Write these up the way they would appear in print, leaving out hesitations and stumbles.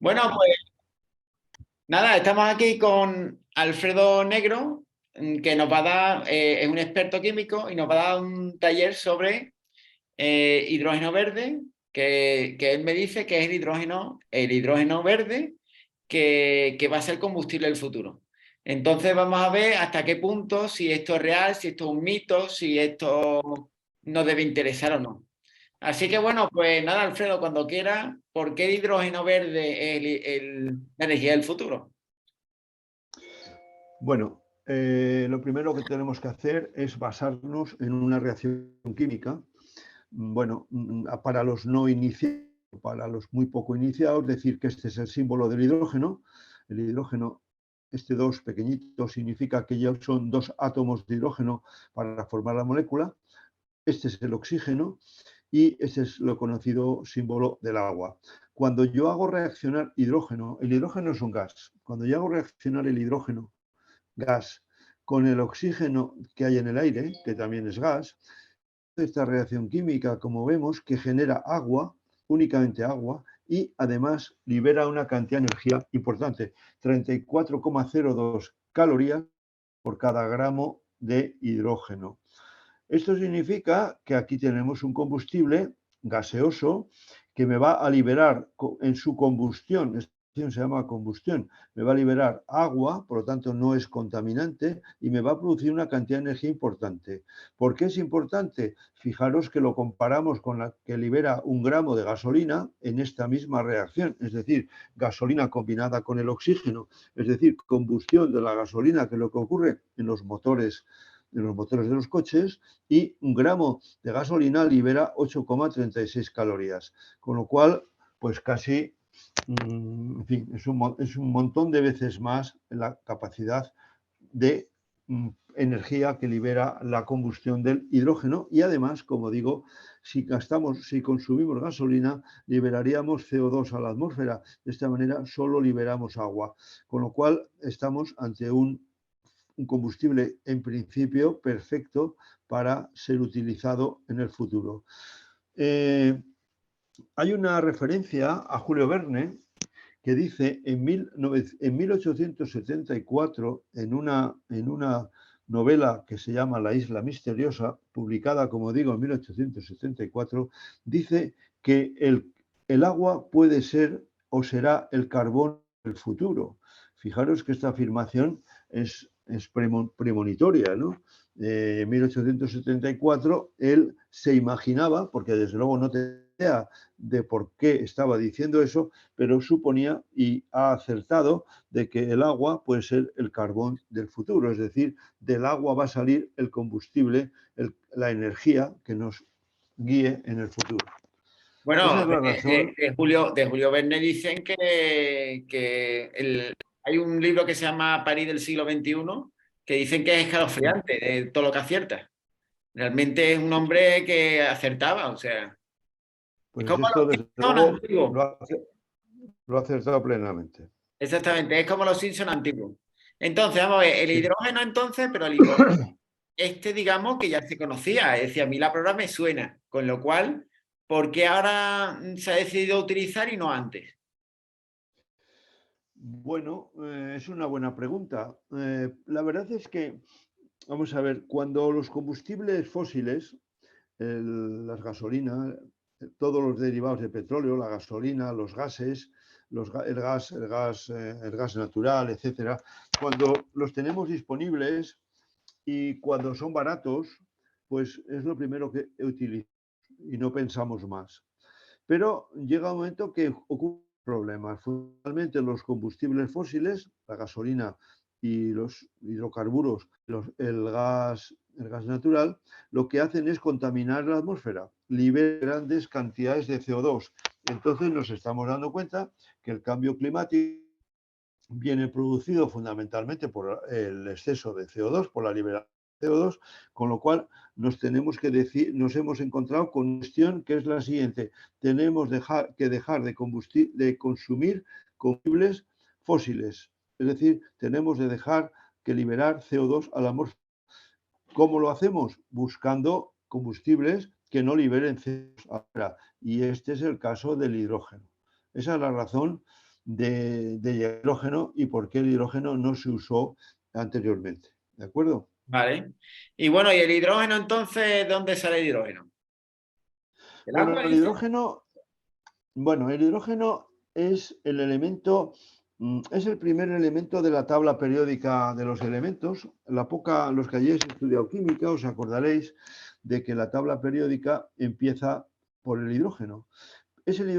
Bueno, pues nada, estamos aquí con Alfredo Negro, que nos va a dar, es un experto químico y nos va a dar un taller sobre hidrógeno verde, que él me dice que es el hidrógeno verde que va a ser combustible del futuro. Entonces vamos a ver hasta qué punto, si esto es real, si esto es un mito, si esto nos debe interesar o no. Así que bueno, pues nada, Alfredo, cuando quiera, ¿por qué el hidrógeno verde es la energía del futuro? Bueno, lo primero que tenemos que hacer es basarnos en una reacción química. Bueno, para los no iniciados, para los muy poco iniciados, decir que este es el símbolo del hidrógeno. El hidrógeno, este 2 pequeñito, significa que ya son 2 átomos de hidrógeno para formar la molécula. Este es el oxígeno y este es lo conocido símbolo del agua. Cuando yo hago reaccionar hidrógeno, el hidrógeno es un gas. Cuando yo hago reaccionar el hidrógeno gas con el oxígeno que hay en el aire, que también es gas, esta reacción química, como vemos, que genera agua, únicamente agua, y además libera una cantidad de energía importante, 34,02 calorías por cada gramo de hidrógeno. Esto significa que aquí tenemos un combustible gaseoso que me va a liberar en su combustión, esta reacción se llama combustión, me va a liberar agua, por lo tanto no es contaminante y me va a producir una cantidad de energía importante. ¿Por qué es importante? Fijaros que lo comparamos con la que libera un gramo de gasolina en esta misma reacción, es decir, gasolina combinada con el oxígeno, es decir, combustión de la gasolina, que es lo que ocurre en los motores de los coches, y un gramo de gasolina libera 8,36 calorías, con lo cual, pues casi, en fin, es un montón de veces más la capacidad de energía que libera la combustión del hidrógeno y además, como digo, si consumimos gasolina, liberaríamos CO2 a la atmósfera. De esta manera solo liberamos agua, con lo cual estamos ante un combustible en principio perfecto para ser utilizado en el futuro. Hay una referencia a Julio Verne que dice en 1874, en una novela que se llama La isla misteriosa, publicada, como digo, en 1874, dice que el agua puede ser o será el carbón del futuro. Fijaros que esta afirmación es premonitoria, ¿no? En 1874 él se imaginaba, porque desde luego no tenía idea de por qué estaba diciendo eso, pero suponía y ha acertado de que el agua puede ser el carbón del futuro, es decir, del agua va a salir el combustible, la energía que nos guíe en el futuro. Esa Bueno, es la razón. de Julio Verne dicen hay un libro que se llama París del siglo XXI que dicen que es escalofriante de todo lo que acierta. Realmente es un hombre que acertaba, o sea, es Pues como esto, los desde Simpson luego, antiguos. lo ha acertado plenamente. Exactamente, es como los Simpson antiguos. Entonces, vamos a ver, el hidrógeno entonces, pero el hidrógeno, digamos que ya se conocía, es decir, a mí la palabra me suena, con lo cual, ¿por qué ahora se ha decidido utilizar y no antes? Bueno, es una buena pregunta. La verdad es que, vamos a ver, cuando los combustibles fósiles, las gasolinas, todos los derivados de petróleo, la gasolina, los gases, el gas natural, etcétera, cuando los tenemos disponibles y cuando son baratos, pues es lo primero que utilizamos y no pensamos más. Pero llega un momento que ocurren problemas. Fundamentalmente los combustibles fósiles, la gasolina y los hidrocarburos, el gas natural, lo que hacen es contaminar la atmósfera, liberan grandes cantidades de CO2. Entonces nos estamos dando cuenta que el cambio climático viene producido fundamentalmente por el exceso de CO2, por la liberación de CO2, con lo cual nos hemos encontrado con una cuestión que es la siguiente: tenemos que dejar de consumir combustibles fósiles, es decir, tenemos de dejar que liberar CO2 a la atmósfera. ¿Cómo lo hacemos? Buscando combustibles que no liberen CO2 ahora, y este es el caso del hidrógeno. Esa es la razón de hidrógeno y por qué el hidrógeno no se usó anteriormente. ¿De acuerdo? Vale. Y bueno, ¿y el hidrógeno entonces? ¿De dónde sale el hidrógeno? ¿Del Bueno, agua, dice? el hidrógeno es el elemento, es el primer elemento de la tabla periódica de los elementos. Los que hayáis estudiado química, os acordaréis de que la tabla periódica empieza por el hidrógeno. Es el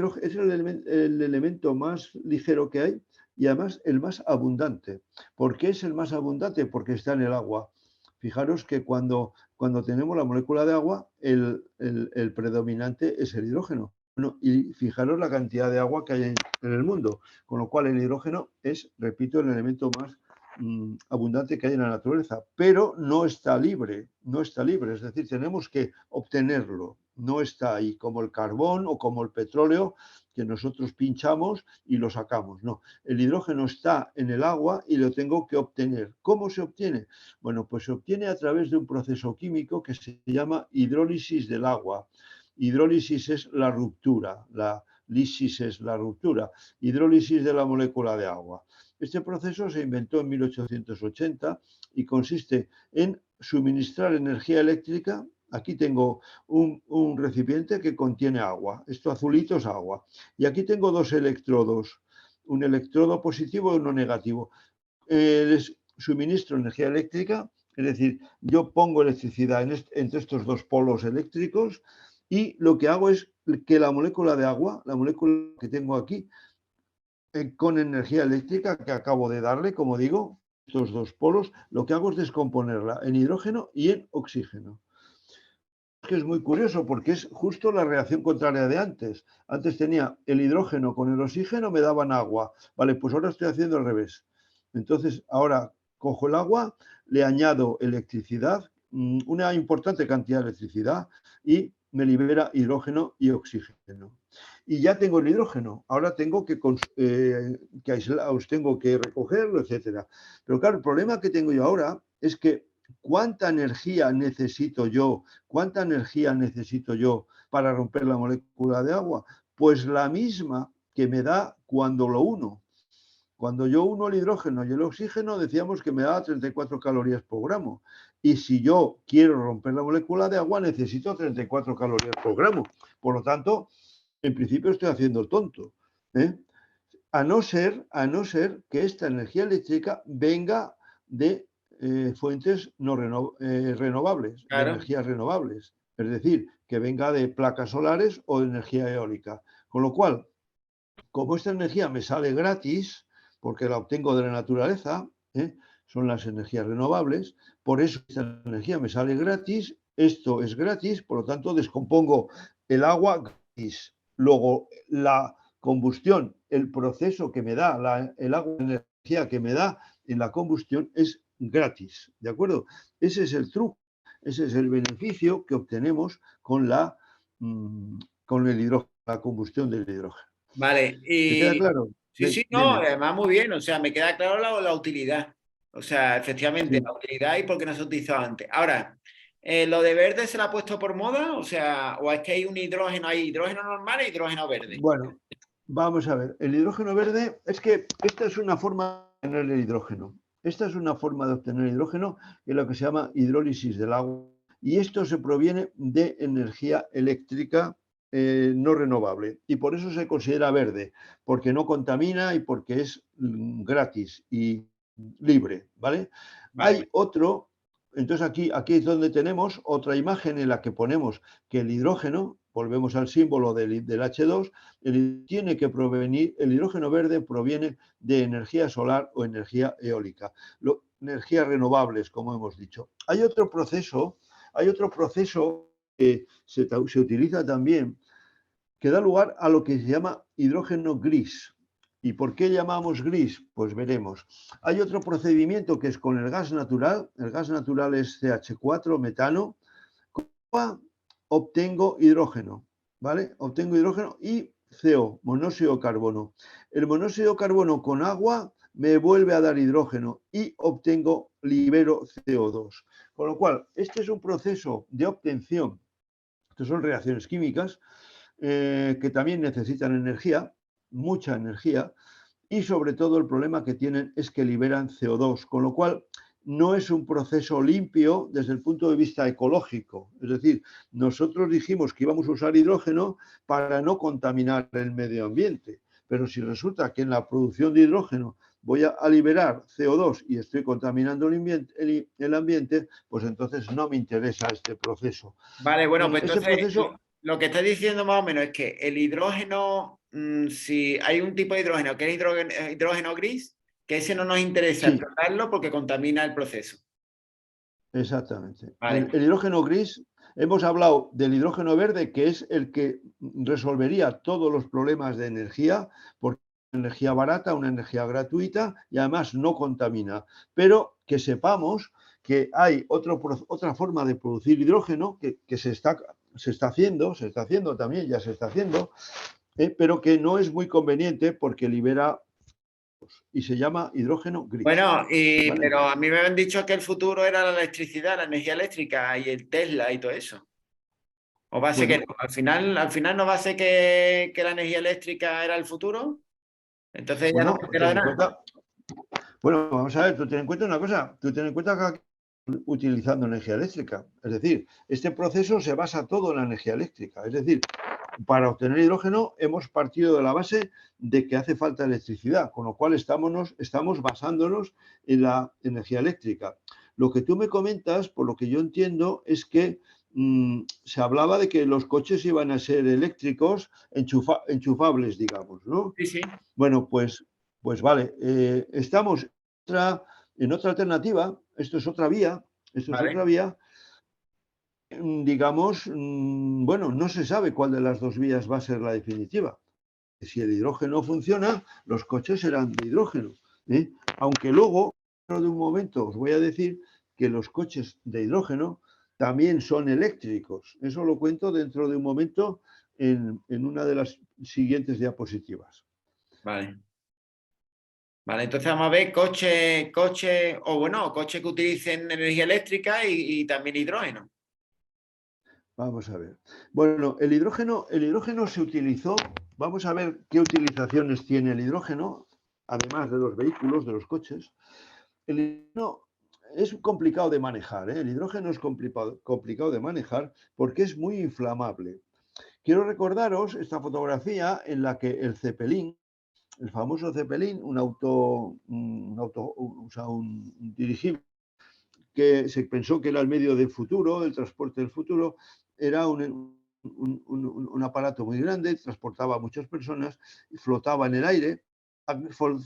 elemento más ligero que hay y además el más abundante. ¿Por qué es el más abundante? Porque está en el agua. Fijaros que cuando tenemos la molécula de agua, el predominante es el hidrógeno. Bueno, y fijaros la cantidad de agua que hay en el mundo, con lo cual el hidrógeno es, repito, el elemento más abundante que hay en la naturaleza, pero no está libre, es decir, tenemos que obtenerlo, no está ahí como el carbón o como el petróleo que nosotros pinchamos y lo sacamos, no, el hidrógeno está en el agua y lo tengo que obtener. ¿Cómo se obtiene? Bueno, pues se obtiene a través de un proceso químico que se llama hidrólisis del agua. Hidrólisis es la ruptura, la lisis es la ruptura, hidrólisis de la molécula de agua. Este proceso se inventó en 1880 y consiste en suministrar energía eléctrica. Aquí tengo un recipiente que contiene agua. Esto azulito es agua. Y aquí tengo dos electrodos, un electrodo positivo y uno negativo. Les suministro energía eléctrica, es decir, yo pongo electricidad entre estos dos polos eléctricos y lo que hago es que la molécula de agua, la molécula que tengo aquí, con energía eléctrica que acabo de darle, como digo, estos dos polos, lo que hago es descomponerla en hidrógeno y en oxígeno. Que es muy curioso porque es justo la reacción contraria de antes. Antes tenía el hidrógeno con el oxígeno, me daban agua. Vale, pues ahora estoy haciendo al revés. Entonces, ahora cojo el agua, le añado electricidad, una importante cantidad de electricidad y me libera hidrógeno y oxígeno. Y ya tengo el hidrógeno, ahora tengo que aislaros, tengo que recogerlo, etcétera. Pero claro, el problema que tengo yo ahora es que ¿cuánta energía necesito yo? ¿Cuánta energía necesito yo para romper la molécula de agua? Pues la misma que me da cuando lo uno. Cuando yo uno el hidrógeno y el oxígeno, decíamos que me da 34 calorías por gramo. Y si yo quiero romper la molécula de agua, necesito 34 calorías por gramo. Por lo tanto, en principio estoy haciendo el tonto. ¿eh? A no ser que esta energía eléctrica venga de fuentes renovables, de Claro. energías renovables. Es decir, que venga de placas solares o de energía eólica. Con lo cual, como esta energía me sale gratis, porque la obtengo de la naturaleza, son las energías renovables, por eso esta energía me sale gratis, esto es gratis, por lo tanto descompongo el agua gratis. Luego, la combustión, el proceso que me da, el agua, la energía que me da en la combustión es gratis, ¿de acuerdo? Ese es el truco, ese es el beneficio que obtenemos con el hidrógeno, la combustión del hidrógeno. Vale. ¿Te queda Y claro? sí, sí, no, Dime. además muy bien. O sea, me queda claro la utilidad. O sea, efectivamente, la Sí. utilidad y por qué no se utilizaba antes. Ahora, ¿lo de verde se lo ha puesto por moda? O sea, ¿o es que hay hidrógeno normal e hidrógeno verde? Bueno, vamos a ver. El hidrógeno verde, es que esta es una forma de obtener el hidrógeno. Esta es una forma de obtener hidrógeno en lo que se llama hidrólisis del agua. Y esto se proviene de energía eléctrica no renovable. Y por eso se considera verde, porque no contamina y porque es gratis y libre, ¿vale? Vale. Hay otro, entonces aquí es donde tenemos otra imagen en la que ponemos que el hidrógeno, volvemos al símbolo del H2, el hidrógeno verde proviene de energía solar o energía eólica, energías renovables, como hemos dicho. Hay otro proceso que se utiliza también, que da lugar a lo que se llama hidrógeno gris. ¿Y por qué llamamos gris? Pues veremos. Hay otro procedimiento que es con el gas natural es CH4, metano, obtengo hidrógeno, ¿vale? Obtengo hidrógeno y CO, monóxido de carbono. El monóxido de carbono con agua me vuelve a dar hidrógeno y libero CO2. Con lo cual, este es un proceso de obtención, estas son reacciones químicas, que también necesitan energía, mucha energía, y sobre todo el problema que tienen es que liberan CO2, con lo cual no es un proceso limpio desde el punto de vista ecológico. Es decir, nosotros dijimos que íbamos a usar hidrógeno para no contaminar el medio ambiente, pero si resulta que en la producción de hidrógeno voy a liberar CO2 y estoy contaminando el ambiente, pues entonces no me interesa este proceso. Vale, bueno, pues Este entonces proceso, lo que estás diciendo más o menos es que el hidrógeno, si hay un tipo de hidrógeno que es hidrógeno gris, que ese no nos interesa sí, explotarlo porque contamina el proceso. exactamente. Vale, El hidrógeno gris, hemos hablado del hidrógeno verde, que es el que resolvería todos los problemas de energía, porque es una energía barata, una energía gratuita y además no contamina. Pero que sepamos que hay otra forma de producir hidrógeno que se está haciendo también, ya se está haciendo, pero que no es muy conveniente porque libera y se llama hidrógeno gris. bueno, ¿Vale? pero a mí me han dicho que el futuro era la electricidad, la energía eléctrica y el Tesla y todo eso. ¿O va a ser que no? Bueno, Al final no va a ser que la energía eléctrica era el futuro. Entonces ya no bueno, me entero de nada. bueno, vamos a ver, tú ten en cuenta una cosa, tú ten en cuenta que aquí utilizando energía eléctrica. Es decir, este proceso se basa todo en la energía eléctrica. Es decir, para obtener hidrógeno hemos partido de la base de que hace falta electricidad, con lo cual estamos basándonos en la energía eléctrica. Lo que tú me comentas, por lo que yo entiendo, es que se hablaba de que los coches iban a ser eléctricos enchufables, digamos, ¿no? Sí, sí. Bueno, pues vale, estamos en otra alternativa, esto es otra Vale. vía, digamos, bueno, no se sabe cuál de las dos vías va a ser la definitiva. Si el hidrógeno funciona, los coches serán de hidrógeno, ¿eh? Aunque luego, dentro de un momento, os voy a decir que los coches de hidrógeno también son eléctricos. Eso lo cuento dentro de un momento en una de las siguientes diapositivas. Vale. Vale, entonces vamos a ver coche, o bueno, coche que utilicen energía eléctrica y también hidrógeno. Vamos a ver. Bueno, el hidrógeno se utilizó. Vamos a ver qué utilizaciones tiene el hidrógeno, además de los vehículos, de los coches. El hidrógeno es complicado de manejar, ¿eh? El hidrógeno es complicado de manejar porque es muy inflamable. Quiero recordaros esta fotografía en la que el Zeppelin, el famoso Zeppelin, o sea, un dirigible que se pensó que era el medio del futuro, el transporte del futuro, era un aparato muy grande, transportaba a muchas personas, flotaba en el aire,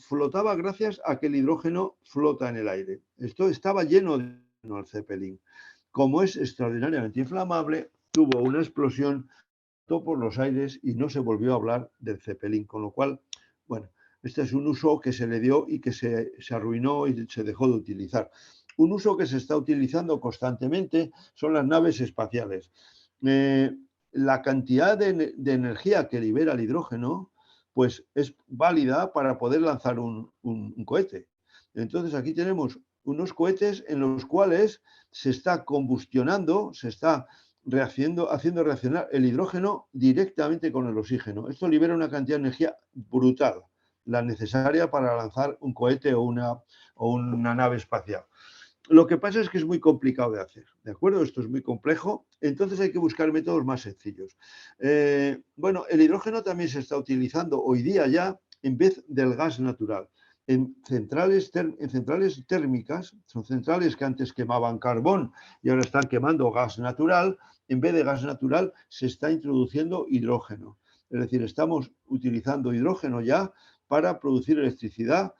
flotaba gracias a que el hidrógeno flota en el aire. Esto estaba lleno de hidrógeno el Zeppelin. Como es extraordinariamente inflamable, tuvo una explosión por los aires y no se volvió a hablar del Zeppelin, con lo cual, bueno, este es un uso que se le dio y que se arruinó y se dejó de utilizar. Un uso que se está utilizando constantemente son las naves espaciales. La cantidad de energía que libera el hidrógeno, pues es válida para poder lanzar un cohete. Entonces aquí tenemos unos cohetes en los cuales se está combustionando, se está haciendo reaccionar el hidrógeno directamente con el oxígeno. Esto libera una cantidad de energía brutal, la necesaria para lanzar un cohete o una nave espacial. Lo que pasa es que es muy complicado de hacer, ¿de acuerdo? Esto es muy complejo, entonces hay que buscar métodos más sencillos. Bueno, el hidrógeno también se está utilizando hoy día ya en vez del gas natural. En centrales térmicas, son centrales que antes quemaban carbón y ahora están quemando gas natural, en vez de gas natural se está introduciendo hidrógeno. Es decir, estamos utilizando hidrógeno ya para producir electricidad,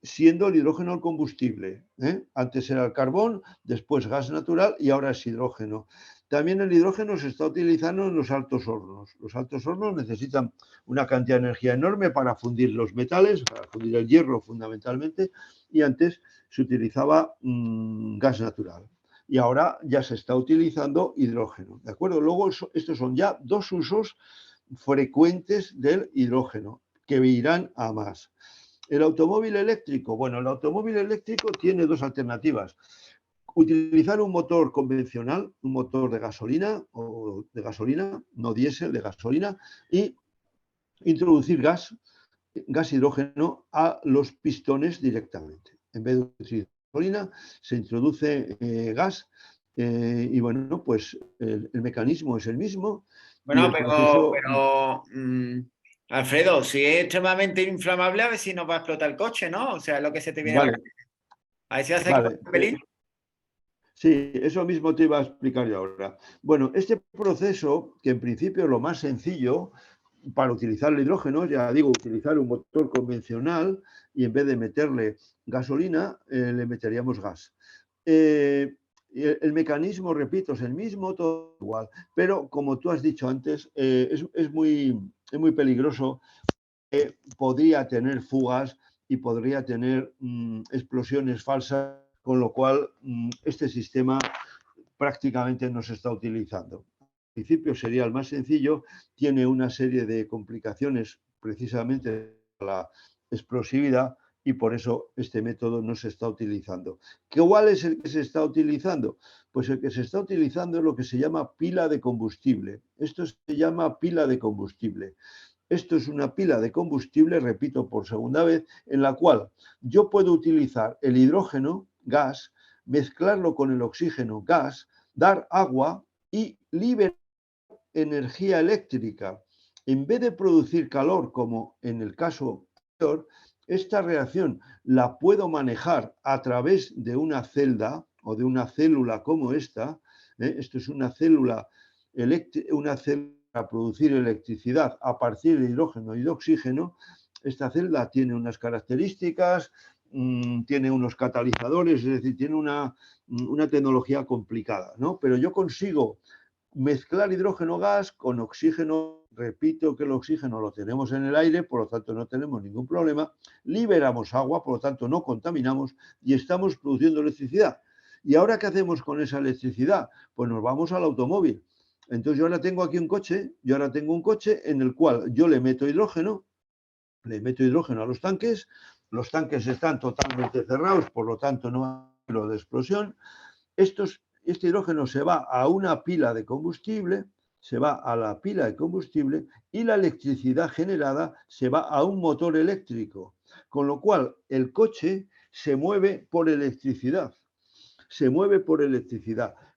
siendo el hidrógeno el combustible, ¿eh? Antes era el carbón, después gas natural y ahora es hidrógeno. También el hidrógeno se está utilizando en los altos hornos. Los altos hornos necesitan una cantidad de energía enorme para fundir los metales, para fundir el hierro fundamentalmente, y antes se utilizaba gas natural. Y ahora ya se está utilizando hidrógeno, ¿de acuerdo? Luego, estos son ya dos usos frecuentes del hidrógeno, que irán a más. El automóvil eléctrico, bueno, el automóvil eléctrico tiene dos alternativas. Utilizar un motor convencional, un motor de gasolina, no diésel, de gasolina, y introducir gas gas hidrógeno a los pistones directamente. En vez de utilizar gasolina, se introduce gas y bueno, pues el mecanismo es el mismo y Bueno, el proceso. Alfredo, si es extremadamente inflamable, a ver si nos va a explotar el coche, ¿no? O sea, es lo que se te viene a la Vale, cabeza. A ver si hace que vale. un pelín. Sí, eso mismo te iba a explicar yo ahora. Bueno, este proceso, que en principio es lo más sencillo para utilizar el hidrógeno, ya digo, utilizar un motor convencional y en vez de meterle gasolina, le meteríamos gas. El mecanismo, repito, es el mismo, todo igual, pero como tú has dicho antes, es muy peligroso. Podría tener fugas y podría tener explosiones falsas, con lo cual este sistema prácticamente no se está utilizando. Al principio sería el más sencillo, tiene una serie de complicaciones precisamente la explosividad y por eso este método no se está utilizando. ¿Cuál es el que se está utilizando? Pues el que se está utilizando es lo que se llama pila de combustible. Esto se llama pila de combustible. Esto es una pila de combustible, repito por segunda vez, en la cual yo puedo utilizar el hidrógeno, gas, mezclarlo con el oxígeno, gas, dar agua y liberar energía eléctrica. En vez de producir calor, como en el caso anterior, esta reacción la puedo manejar a través de una celda o de una célula como esta. Esto es una célula para producir electricidad a partir de hidrógeno y de oxígeno. Esta celda tiene unas características, tiene unos catalizadores, es decir, tiene una tecnología complicada, ¿no? Pero yo consigo mezclar hidrógeno gas con oxígeno. Repito que el oxígeno lo tenemos en el aire, por lo tanto no tenemos ningún problema. Liberamos agua, por lo tanto no contaminamos y estamos produciendo electricidad. ¿Y ahora qué hacemos con esa electricidad? Pues nos vamos al automóvil. Entonces yo ahora tengo aquí un coche, en el cual yo le meto hidrógeno a los tanques están totalmente cerrados, por lo tanto no hay peligro de explosión. Este hidrógeno se va a una pila de combustible, se va a la pila de combustible y la electricidad generada se va a un motor eléctrico, con lo cual el coche se mueve por electricidad,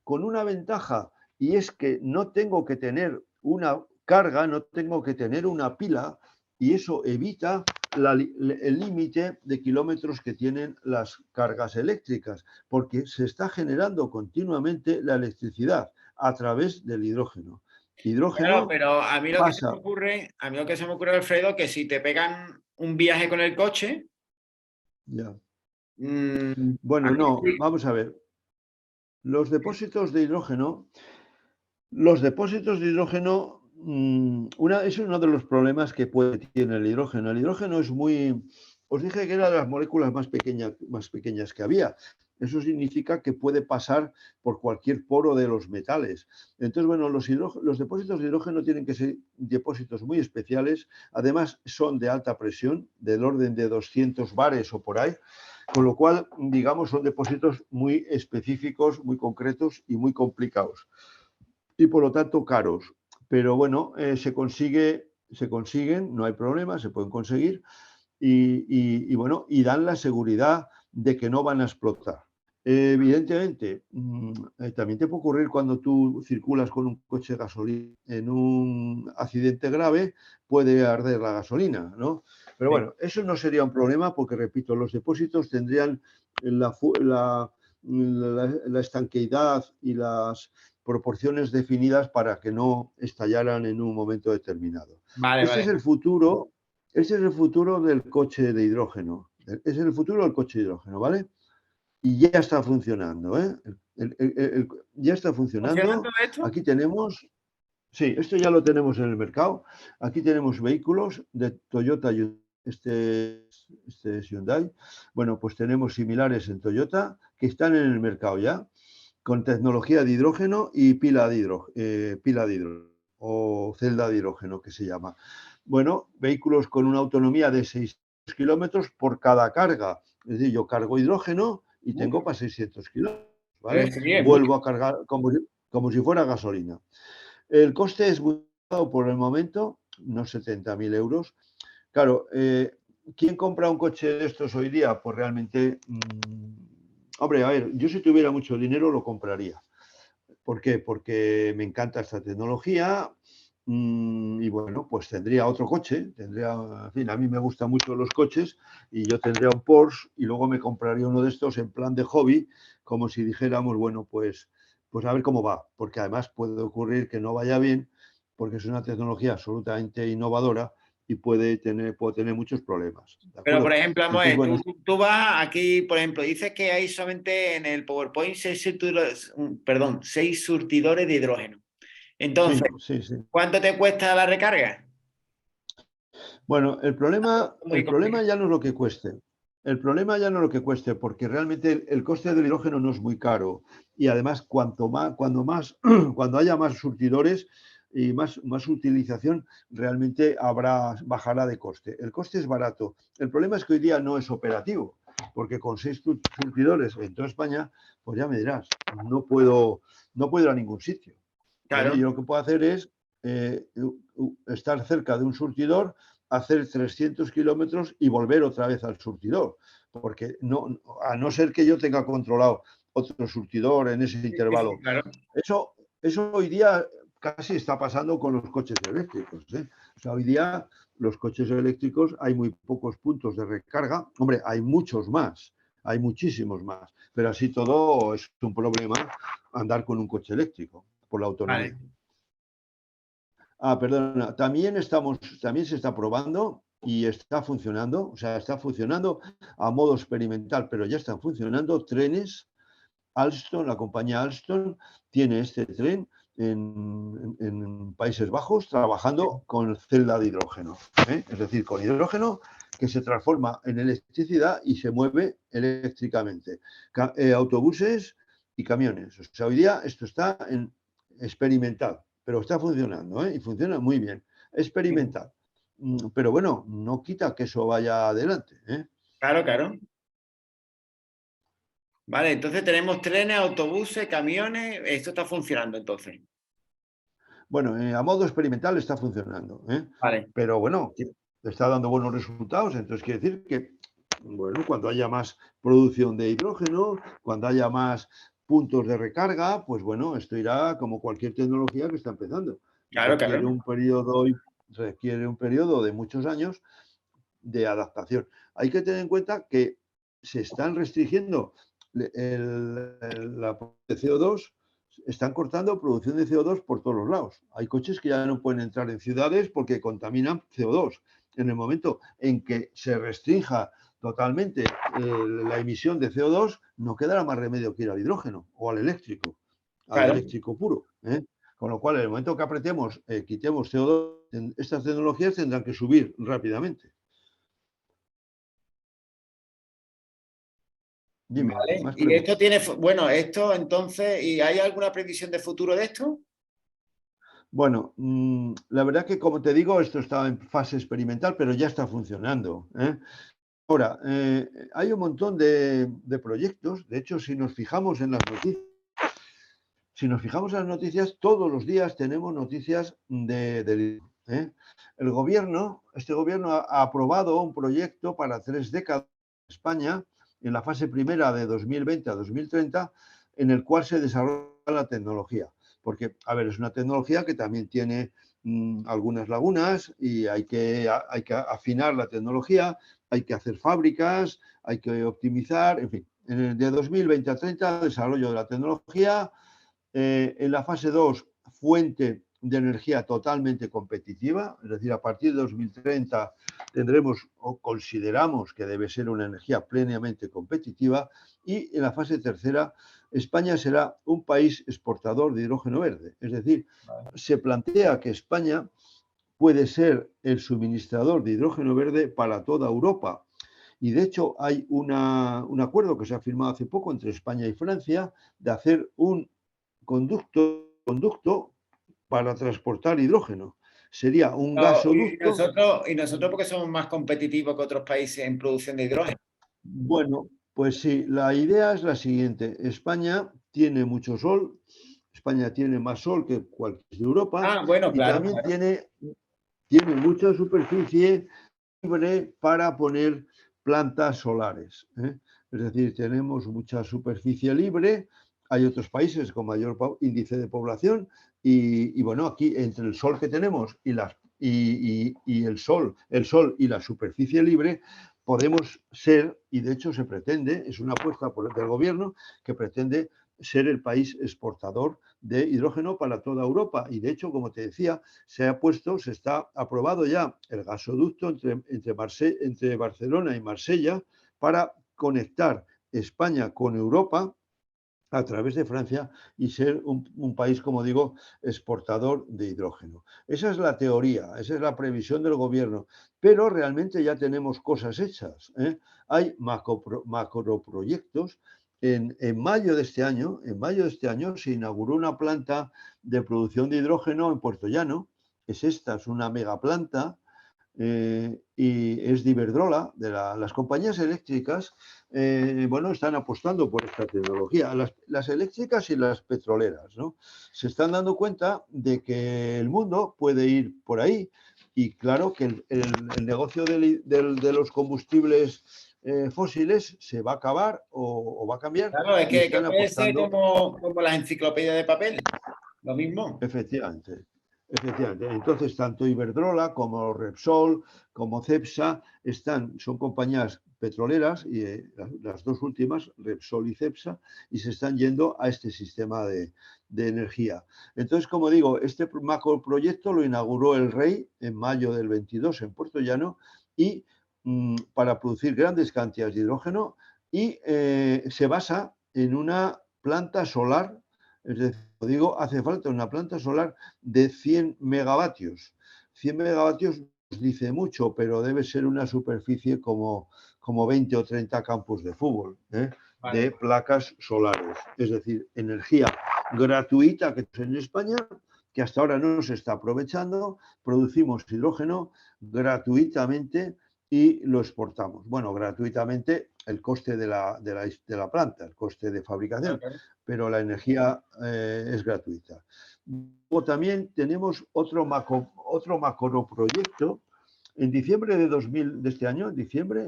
con una ventaja y es que no tengo que tener una carga, no tengo que tener una pila y eso evita el límite de kilómetros que tienen las cargas eléctricas, porque se está generando continuamente la electricidad a través del hidrógeno. Claro, Hidrógeno pero a mí lo que se me pasa, ocurre, Alfredo, que si te pegan un viaje con el coche, ya. a Bueno, mí no, sí. vamos a ver. Los depósitos de hidrógeno Los depósitos de hidrógeno, es uno de los problemas que tiene el hidrógeno. El hidrógeno es os dije que era de las moléculas más pequeñas que había. Eso significa que puede pasar por cualquier poro de los metales. Entonces, bueno, los depósitos de hidrógeno tienen que ser depósitos muy especiales. Además, son de alta presión, del orden de 200 bares o por ahí. Con lo cual, digamos, son depósitos muy específicos, muy concretos y muy complicados y por lo tanto caros. Pero bueno, se consiguen, no hay problema, se pueden conseguir bueno, y dan la seguridad de que no van a explotar. Evidentemente, también te puede ocurrir cuando tú circulas con un coche de gasolina en un accidente grave, puede arder la gasolina, ¿no? Pero Sí. bueno, eso no sería un problema porque, repito, los depósitos tendrían la, la estanqueidad y las proporciones definidas para que no estallaran en un momento determinado. Vale, Ese vale. es el futuro, ese es el futuro del coche de hidrógeno. Ese es el futuro del coche de hidrógeno, ¿vale? Y ya está funcionando, ¿eh? Ya está ¿Funciona todo funcionando. esto? Aquí tenemos, sí, esto ya lo tenemos en el mercado. Aquí tenemos vehículos de Toyota, este es Hyundai. Bueno, pues tenemos similares en Toyota que están en el mercado ya con tecnología de hidrógeno y pila de hidrógeno o celda de hidrógeno que se llama. Bueno, vehículos con una autonomía de 600 kilómetros por cada carga. Es decir, yo cargo hidrógeno y Uf, tengo para 600 kilómetros, pero ¿vale? sí, es mucho. Vuelvo a cargar como si fuera gasolina. El coste es muy bajo por el momento, unos 70.000 euros. Claro, ¿quién compra un coche de estos hoy día? Pues realmente, hombre, a ver, yo si tuviera mucho dinero lo compraría. ¿Por qué? Porque me encanta esta tecnología y bueno, pues tendría otro coche, tendría, en fin, a mí me gustan mucho los coches y yo tendría un Porsche y luego me compraría uno de estos en plan de hobby, como si dijéramos, bueno, pues a ver cómo va, porque además puede ocurrir que no vaya bien, porque es una tecnología absolutamente innovadora y puede tener muchos problemas, ¿de Pero, por acuerdo? ejemplo, vamos a Entonces, ver, bueno, tú vas aquí, por ejemplo, dices que hay solamente en el PowerPoint perdón, 6 surtidores de hidrógeno. Entonces, sí, sí, sí. ¿cuánto te cuesta la recarga? Bueno, Muy el problema complicado. ya no es lo que cueste. El problema ya no es lo que cueste, porque realmente el coste del hidrógeno no es muy caro. Y además, cuando haya más surtidores y más utilización, realmente bajará de coste. El coste es barato. El problema es que hoy día no es operativo, porque con 6 surtidores en toda España, pues ya me dirás, no puedo ir a ningún sitio. ¿Eh? Claro, Yo lo que puedo hacer es estar cerca de un surtidor, hacer 300 kilómetros y volver otra vez al surtidor, porque no, a no ser que yo tenga controlado otro surtidor en ese sí, sí, sí, intervalo. claro. Eso hoy día casi está pasando con los coches eléctricos. ¿Eh? O sea, hoy día los coches eléctricos hay muy pocos puntos de recarga. Hombre, hay muchos más, hay muchísimos más, pero así todo es un problema andar con un coche eléctrico por la autonomía. Vale. Perdona, también se está probando y está funcionando, o sea, está funcionando a modo experimental, pero ya están funcionando trenes. Alstom, la compañía Alstom, tiene este tren en Países Bajos trabajando con celda de hidrógeno, ¿eh? Es decir, con hidrógeno que se transforma en electricidad y se mueve eléctricamente. Autobuses y camiones. O sea, hoy día esto está en experimental, pero está funcionando, ¿eh? Y funciona muy bien. Experimental. Pero bueno, no quita que eso vaya adelante, ¿eh? Claro, claro. Vale, entonces tenemos trenes, autobuses, camiones. Esto está funcionando entonces. Bueno, a modo experimental está funcionando, ¿eh? Vale. Pero bueno, está dando buenos resultados, entonces quiere decir que, bueno, cuando haya más producción de hidrógeno, cuando haya más puntos de recarga, pues bueno, esto irá como cualquier tecnología que está empezando. Claro, claro. Requiere un periodo de muchos años de adaptación. Hay que tener en cuenta que se están restringiendo la de CO2, están cortando producción de CO2 por todos los lados. Hay coches que ya no pueden entrar en ciudades porque contaminan CO2. En el momento en que se restrinja totalmente la emisión de CO2, no quedará más remedio que ir al hidrógeno o al Claro. eléctrico puro. ¿Eh? Con lo cual, en el momento que apretemos, quitemos CO2, estas tecnologías tendrán que subir rápidamente. Dime, Vale. más Y esto preguntas. tiene, bueno, esto entonces, ¿y hay alguna previsión de futuro de esto? Bueno, la verdad que como te digo, esto está en fase experimental, pero ya está funcionando. ¿Eh? Ahora, hay un montón de proyectos. De hecho, si nos fijamos en las noticias, todos los días tenemos noticias ¿eh? Este gobierno ha aprobado un proyecto para 3 décadas en España, en la fase primera de 2020 a 2030, en el cual se desarrolla la tecnología. Porque, a ver, es una tecnología que también tiene algunas lagunas y hay que afinar la tecnología, hay que hacer fábricas, hay que optimizar, en fin. De 2020 a 30, desarrollo de la tecnología, en la fase 2, fuente de energía totalmente competitiva, es decir, a partir de 2030 tendremos o consideramos que debe ser una energía plenamente competitiva, y en la fase tercera, España será un país exportador de hidrógeno verde. Es decir, Vale. se plantea que España puede ser el suministrador de hidrógeno verde para toda Europa. Y de hecho hay un acuerdo que se ha firmado hace poco entre España y Francia de hacer un conducto para transportar hidrógeno. Sería un gasoducto. Y nosotros porque somos más competitivos que otros países en producción de hidrógeno. Bueno, pues sí, la idea es la siguiente. España tiene mucho sol, España tiene más sol que cualquier de Europa Ah, bueno, y claro, también claro. tiene mucha superficie libre para poner plantas solares, ¿eh? Es decir, tenemos mucha superficie libre. Hay otros países con mayor índice de población y bueno, aquí entre el sol que tenemos y el sol y la superficie libre, podemos ser, y de hecho se pretende, es una apuesta del gobierno que pretende ser el país exportador de hidrógeno para toda Europa. Y de hecho, como te decía, se está aprobado ya el gasoducto entre Barcelona y Marsella para conectar España con Europa a través de Francia y ser un país, como digo, exportador de hidrógeno. Esa es la teoría, esa es la previsión del gobierno, pero realmente ya tenemos cosas hechas, ¿eh? Hay macroproyectos. En mayo de este año se inauguró una planta de producción de hidrógeno en Puerto Llano. Es una megaplanta y es de Iberdrola, las compañías eléctricas, bueno, están apostando por esta tecnología, las eléctricas y las petroleras, ¿no? Se están dando cuenta de que el mundo puede ir por ahí y claro que el negocio de los combustibles fósiles se va a acabar o va a cambiar Claro, es y que están puede ser apostando. como las enciclopedias de papel, lo mismo. Efectivamente, efectivamente. Entonces, tanto Iberdrola como Repsol, como Cepsa, son compañías petroleras, y las dos últimas, Repsol y Cepsa, y se están yendo a este sistema de energía. Entonces, como digo, este macroproyecto lo inauguró el Rey en mayo del 22 en Puerto Llano y para producir grandes cantidades de hidrógeno y se basa en una planta solar. Es decir, digo, hace falta una planta solar de 100 megavatios. 100 megavatios nos dice mucho, pero debe ser una superficie como 20 o 30 campos de fútbol, ¿eh? Vale. De placas solares. Es decir, energía gratuita que en España, que hasta ahora no se está aprovechando, producimos hidrógeno gratuitamente y lo exportamos. Bueno, gratuitamente el coste de la planta, el coste de fabricación, Claro. pero la energía es gratuita. Luego también tenemos otro macroproyecto. En diciembre de este año,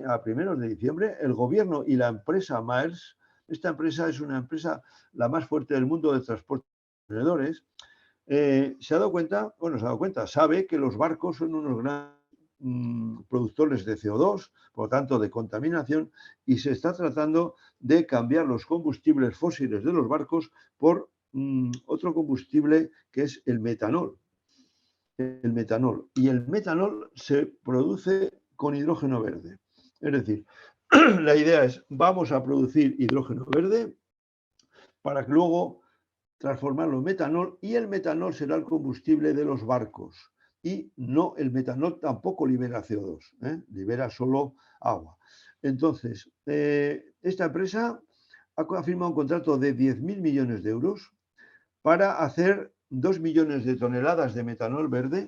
a primeros de diciembre, el gobierno y la empresa Maersk, esta empresa es una empresa la más fuerte del mundo de transporte de contenedores, sabe que los barcos son unos grandes productores de CO2, por lo tanto de contaminación, y se está tratando de cambiar los combustibles fósiles de los barcos por otro combustible que es el metanol. El metanol. Y el metanol se produce con hidrógeno verde. Es decir, la idea es, vamos a producir hidrógeno verde para que luego transformarlo en metanol y el metanol será el combustible de los barcos. Y no, el metanol tampoco libera CO2, libera solo agua. Entonces, esta empresa ha firmado un contrato de 10.000 millones de euros para hacer 2 millones de toneladas de metanol verde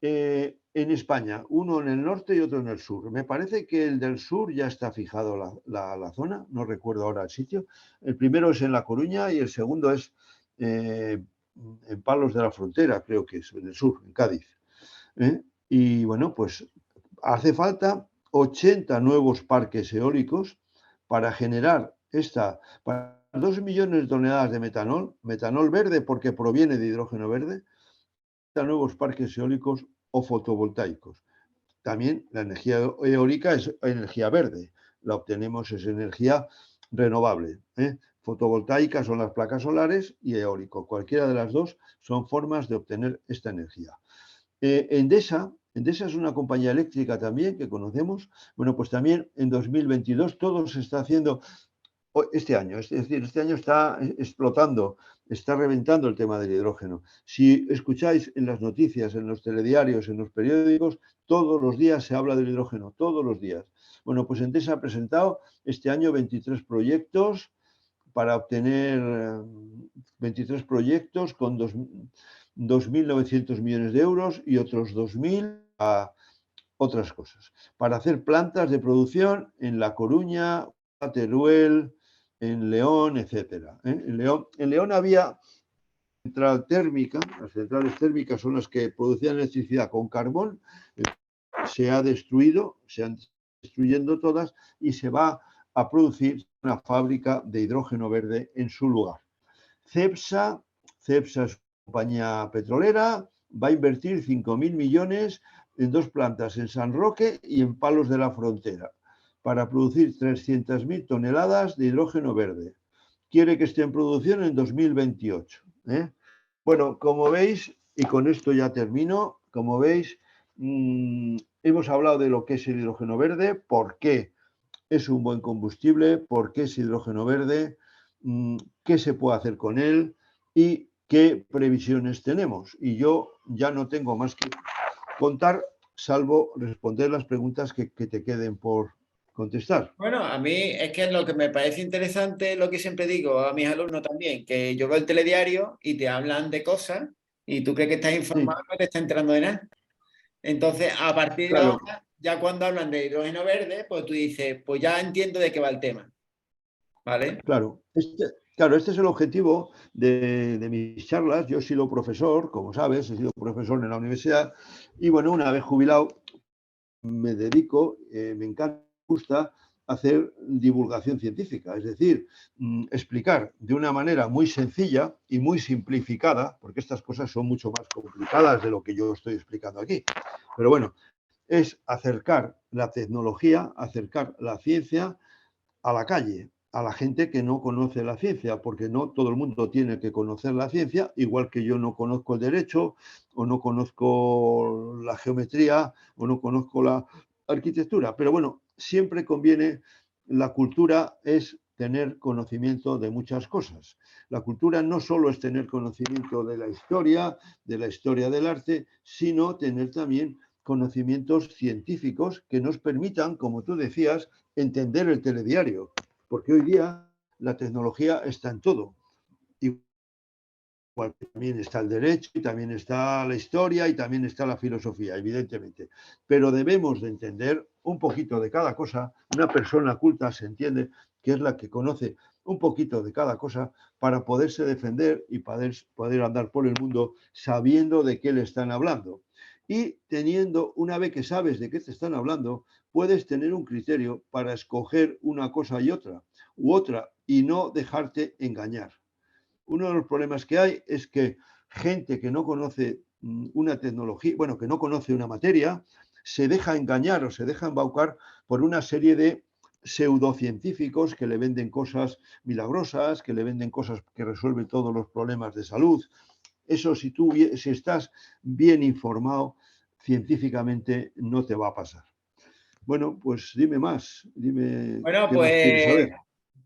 en España, uno en el norte y otro en el sur. Me parece que el del sur ya está fijado la zona, no recuerdo ahora el sitio. El primero es en La Coruña y el segundo es en Palos de la Frontera, creo que es en el sur, en Cádiz. Y bueno, pues hace falta 80 nuevos parques eólicos para generar para 2 millones de toneladas de metanol verde porque proviene de hidrógeno verde, nuevos parques eólicos o fotovoltaicos. También la energía eólica es energía verde, la obtenemos, es energía renovable. Fotovoltaica son las placas solares y eólico. Cualquiera de las dos son formas de obtener esta energía. Endesa es una compañía eléctrica también que conocemos. Bueno, pues también en 2022 todo se está haciendo este año, es decir, este año está explotando, está reventando el tema del hidrógeno. Si escucháis en las noticias, en los telediarios, en los periódicos, todos los días se habla del hidrógeno, todos los días. Bueno, pues Endesa ha presentado este año 23 proyectos para obtener 23 proyectos con 2.900 millones de euros y otros 2.000 a otras cosas, para hacer plantas de producción en La Coruña, Teruel, en León, etcétera. En León había central térmica, las centrales térmicas son las que producían electricidad con carbón, se ha destruido, se han destruyendo todas y se va a producir una fábrica de hidrógeno verde en su lugar. Cepsa es una compañía petrolera, va a invertir 5.000 millones en 2 plantas en San Roque y en Palos de la Frontera para producir 300.000 toneladas de hidrógeno verde. Quiere que esté en producción en 2028. Bueno, como veis, y con esto ya termino, como veis, hemos hablado de lo que es el hidrógeno verde, por qué es un buen combustible, por qué es hidrógeno verde, qué se puede hacer con él y qué previsiones tenemos. Y yo ya no tengo más que contar, salvo responder las preguntas que te queden por contestar. Bueno, a mí es que lo que me parece interesante, lo que siempre digo a mis alumnos también, que yo veo el telediario y te hablan de cosas y tú crees que estás Sí, informado, no te estás enterando de nada. Entonces, a partir de claro, ahora, ya cuando hablan de hidrógeno verde, pues tú dices, pues ya entiendo de qué va el tema, ¿vale? claro. Este es el objetivo de mis charlas. Yo he sido profesor, como sabes, he sido profesor en la universidad y bueno, una vez jubilado, me dedico, me encanta, me gusta hacer divulgación científica, es decir, explicar de una manera muy sencilla y muy simplificada, porque estas cosas son mucho más complicadas de lo que yo estoy explicando aquí. Pero bueno, es acercar la tecnología, acercar la ciencia a la calle, a la gente que no conoce la ciencia, porque no todo el mundo tiene que conocer la ciencia, igual que yo no conozco el derecho, o no conozco la geometría, o no conozco la arquitectura. Pero bueno, siempre conviene, la cultura es tener conocimiento de muchas cosas. La cultura no solo es tener conocimiento de la historia del arte, sino tener también conocimientos científicos que nos permitan, como tú decías, entender el telediario, porque hoy día la tecnología está en todo. Igual que también está el derecho, y también está la historia, y también está la filosofía, evidentemente. Pero debemos de entender un poquito de cada cosa. Una persona culta se entiende que es la que conoce un poquito de cada cosa para poderse defender y poder andar por el mundo sabiendo de qué le están hablando. Y teniendo, una vez que sabes de qué te están hablando, puedes tener un criterio para escoger una cosa y otra, y no dejarte engañar. Uno de los problemas que hay es que gente que no conoce una tecnología, bueno, que no conoce una materia, se deja engañar o se deja embaucar por una serie de pseudocientíficos que le venden cosas milagrosas, que le venden cosas que resuelven todos los problemas de salud. Eso, si estás bien informado científicamente, no te va a pasar. Bueno, pues dime más, dime Bueno, qué más quieres saber.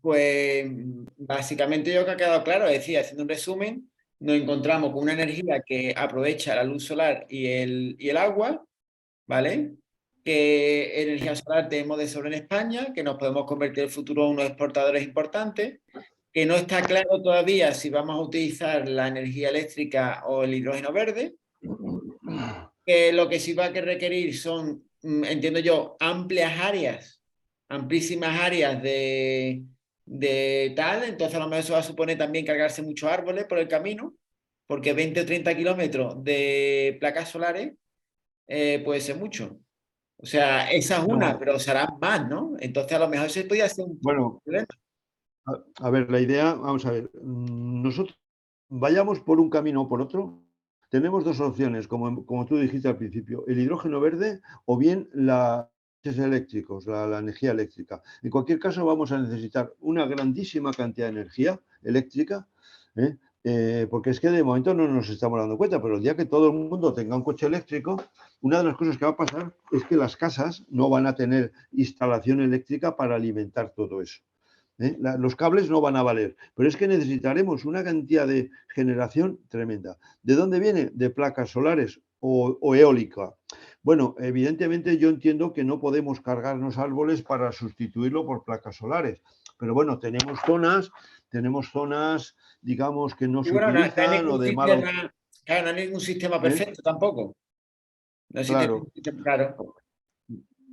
pues básicamente yo que ha quedado claro, es decir, haciendo un resumen, nos encontramos con una energía que aprovecha la luz solar y el agua, ¿vale? Que energía solar tenemos de sobra en España, que nos podemos convertir en el futuro en unos exportadores importantes, que no está claro todavía si vamos a utilizar la energía eléctrica o el hidrógeno verde, que lo que sí va a requerir son, entiendo yo, amplísimas áreas de tal, entonces a lo mejor eso va a suponer también cargarse muchos árboles por el camino, porque 20 o 30 kilómetros de placas solares puede ser mucho. O sea, esa es una, No, pero serán más, ¿no? Entonces a lo mejor se podría hacer un bueno, problema. a ver, la idea, vamos a ver, nosotros vayamos por un camino o por otro, tenemos dos opciones, como tú dijiste al principio, el hidrógeno verde o bien los eléctricos, la energía eléctrica. En cualquier caso, vamos a necesitar una grandísima cantidad de energía eléctrica, ¿eh? Porque es que de momento no nos estamos dando cuenta, pero el día que todo el mundo tenga un coche eléctrico, una de las cosas que va a pasar es que las casas no van a tener instalación eléctrica para alimentar todo eso. Los cables no van a valer, pero es que necesitaremos una cantidad de generación tremenda. ¿De dónde viene? De placas solares o eólica. Bueno, evidentemente yo entiendo que no podemos cargarnos árboles para sustituirlo por placas solares, pero bueno, tenemos zonas, digamos, que no Y se bueno, no hay utilizan o ningún de mala... sistema, claro, no hay ningún sistema ¿eh? perfecto tampoco. No existe Claro. ningún sistema, claro.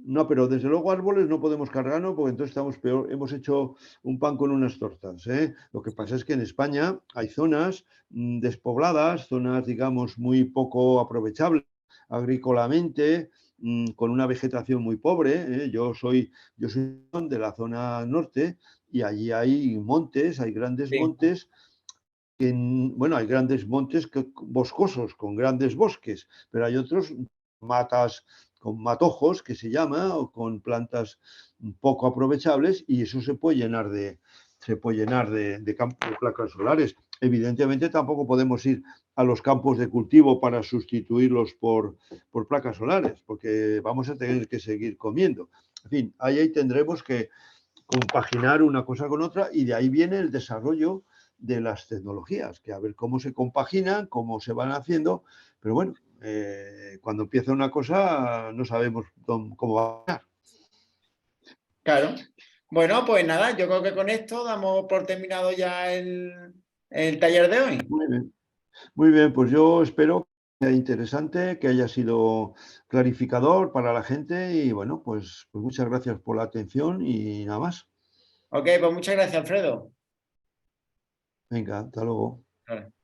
No, pero desde luego árboles no podemos cargarnos porque entonces estamos peor. Hemos hecho un pan con unas tortas, ¿eh? Lo que pasa es que en España hay zonas despobladas, zonas, digamos, muy poco aprovechables agrícolamente, con una vegetación muy pobre. Yo soy de la zona norte y allí hay montes, hay grandes Sí. montes bueno, hay grandes montes boscosos, con grandes bosques, pero hay otros matas con matojos, que se llama, o con plantas poco aprovechables, y eso se puede llenar de campos de placas solares. Evidentemente tampoco podemos ir a los campos de cultivo para sustituirlos por placas solares, porque vamos a tener que seguir comiendo. En fin, ahí tendremos que compaginar una cosa con otra, y de ahí viene el desarrollo de las tecnologías, que a ver cómo se compaginan, cómo se van haciendo, pero bueno, cuando empieza una cosa no sabemos cómo va a quedar. Claro. Bueno, pues nada, yo creo que con esto damos por terminado ya el taller de hoy. Muy bien, pues yo espero que sea interesante, que haya sido clarificador para la gente, y bueno, pues muchas gracias por la atención y nada más. Ok, pues muchas gracias, Alfredo. Venga, hasta luego. Vale.